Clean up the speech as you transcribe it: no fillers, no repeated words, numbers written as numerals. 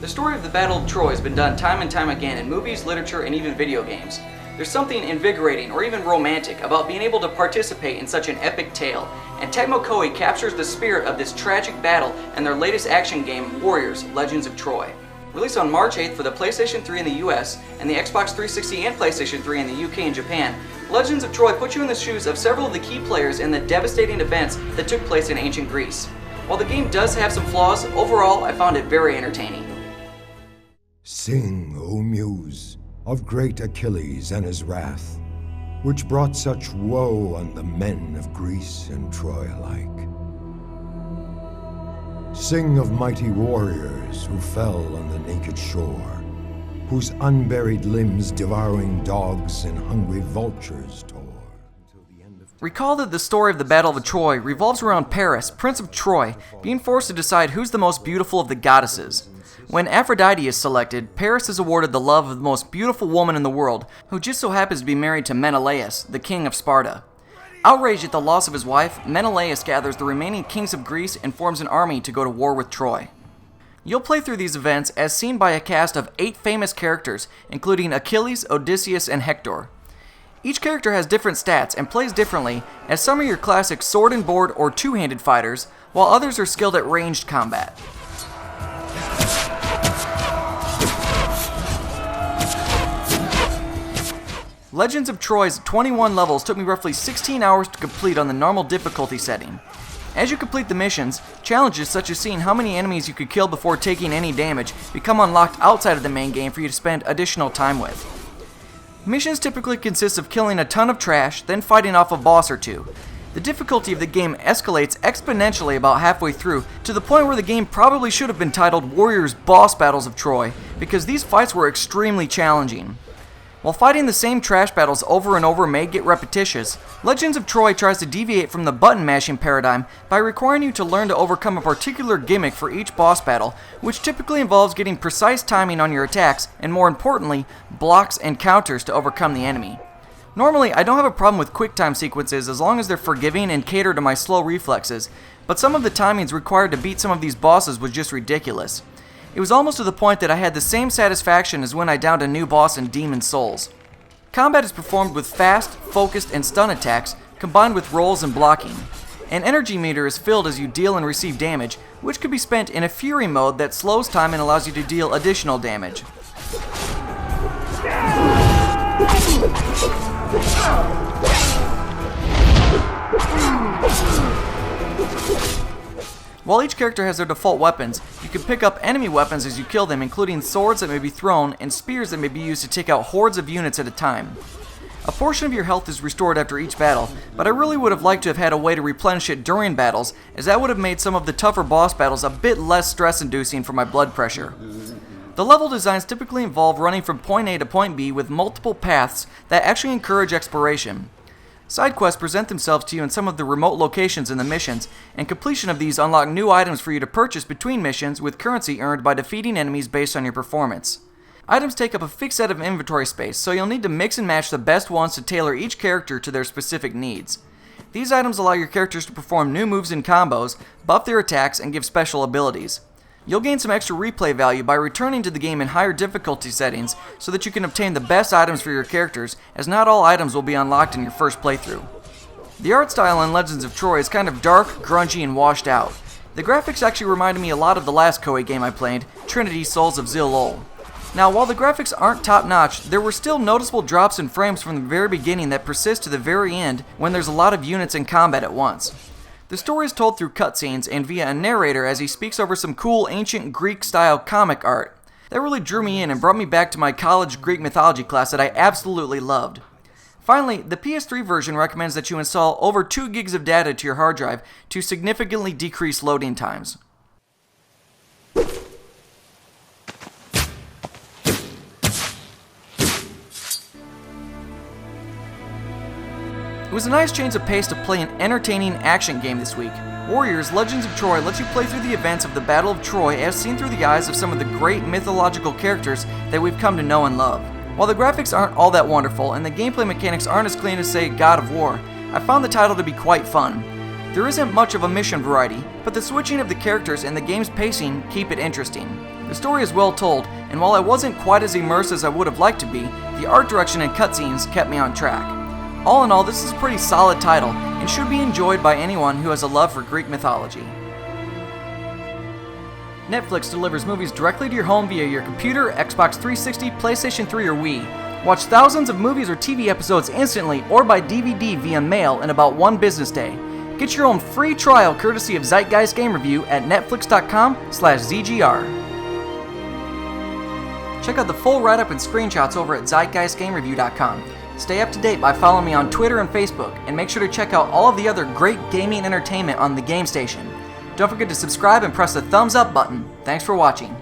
The story of the Battle of Troy has been done time and time again in movies, literature, and even video games. There's something invigorating or even romantic about being able to participate in such an epic tale, and Tecmo Koei captures the spirit of this tragic battle in their latest action game, Warriors: Legends of Troy. Released on March 8th for the PlayStation 3 in the US and the Xbox 360 and PlayStation 3 in the UK and Japan, Legends of Troy puts you in the shoes of several of the key players in the devastating events that took place in ancient Greece. While the game does have some flaws, overall I found it very entertaining. Sing, O Muse, of great Achilles and his wrath, which brought such woe on the men of Greece and Troy alike. Sing of mighty warriors who fell on the naked shore, whose unburied limbs devouring dogs and hungry vultures tore. Recall that the story of the Battle of Troy revolves around Paris, Prince of Troy, being forced to decide who's the most beautiful of the goddesses. When Aphrodite is selected, Paris is awarded the love of the most beautiful woman in the world, who just so happens to be married to Menelaus, the king of Sparta. Outraged at the loss of his wife, Menelaus gathers the remaining kings of Greece and forms an army to go to war with Troy. You'll play through these events as seen by a cast of 8 famous characters, including Achilles, Odysseus, and Hector. Each character has different stats and plays differently, as some are your classic sword and board or two-handed fighters, while others are skilled at ranged combat. Legends of Troy's 21 levels took me roughly 16 hours to complete on the normal difficulty setting. As you complete the missions, challenges such as seeing how many enemies you could kill before taking any damage become unlocked outside of the main game for you to spend additional time with. Missions typically consist of killing a ton of trash, then fighting off a boss or two. The difficulty of the game escalates exponentially about halfway through, to the point where the game probably should have been titled Warriors: Boss Battles of Troy, because these fights were extremely challenging. While fighting the same trash battles over and over may get repetitious, Legends of Troy tries to deviate from the button mashing paradigm by requiring you to learn to overcome a particular gimmick for each boss battle, which typically involves getting precise timing on your attacks and, more importantly, blocks and counters to overcome the enemy. Normally, I don't have a problem with Quicktime Sequences as long as they're forgiving and cater to my slow reflexes, but some of the timings required to beat some of these bosses was just ridiculous. It was almost to the point that I had the same satisfaction as when I downed a new boss in Demon's Souls. Combat is performed with fast, focused, and stun attacks, combined with rolls and blocking. An energy meter is filled as you deal and receive damage, which could be spent in a Fury mode that slows time and allows you to deal additional damage. While each character has their default weapons, you can pick up enemy weapons as you kill them, including swords that may be thrown and spears that may be used to take out hordes of units at a time. A portion of your health is restored after each battle, but I really would have liked to have had a way to replenish it during battles, as that would have made some of the tougher boss battles a bit less stress-inducing for my blood pressure. The level designs typically involve running from point A to point B with multiple paths that actually encourage exploration. Side quests present themselves to you in some of the remote locations in the missions, and completion of these unlock new items for you to purchase between missions with currency earned by defeating enemies based on your performance. Items take up a fixed set of inventory space, so you'll need to mix and match the best ones to tailor each character to their specific needs. These items allow your characters to perform new moves and combos, buff their attacks, and give special abilities. You'll gain some extra replay value by returning to the game in higher difficulty settings so that you can obtain the best items for your characters, as not all items will be unlocked in your first playthrough. The art style in Legends of Troy is kind of dark, grungy, and washed out. The graphics actually reminded me a lot of the last Koei game I played, Trinity: Souls of Zil-Ol. Now, while the graphics aren't top-notch, there were still noticeable drops in frames from the very beginning that persist to the very end when there's a lot of units in combat at once. The story is told through cutscenes and via a narrator as he speaks over some cool ancient Greek-style comic art. That really drew me in and brought me back to my college Greek mythology class that I absolutely loved. Finally, the PS3 version recommends that you install over 2 gigs of data to your hard drive to significantly decrease loading times. It was a nice change of pace to play an entertaining action game this week. Warriors: Legends of Troy lets you play through the events of the Battle of Troy as seen through the eyes of some of the great mythological characters that we've come to know and love. While the graphics aren't all that wonderful and the gameplay mechanics aren't as clean as, say, God of War, I found the title to be quite fun. There isn't much of a mission variety, but the switching of the characters and the game's pacing keep it interesting. The story is well told, and while I wasn't quite as immersed as I would have liked to be, the art direction and cutscenes kept me on track. All in all, this is a pretty solid title, and should be enjoyed by anyone who has a love for Greek mythology. Netflix delivers movies directly to your home via your computer, Xbox 360, PlayStation 3, or Wii. Watch thousands of movies or TV episodes instantly or by DVD via mail in about 1 business day. Get your own free trial courtesy of Zeitgeist Game Review at netflix.com/ZGR. Check out the full write-up and screenshots over at zeitgeistgamereview.com. Stay up to date by following me on Twitter and Facebook, and make sure to check out all of the other great gaming entertainment on the Game Station. Don't forget to subscribe and press the thumbs up button. Thanks for watching.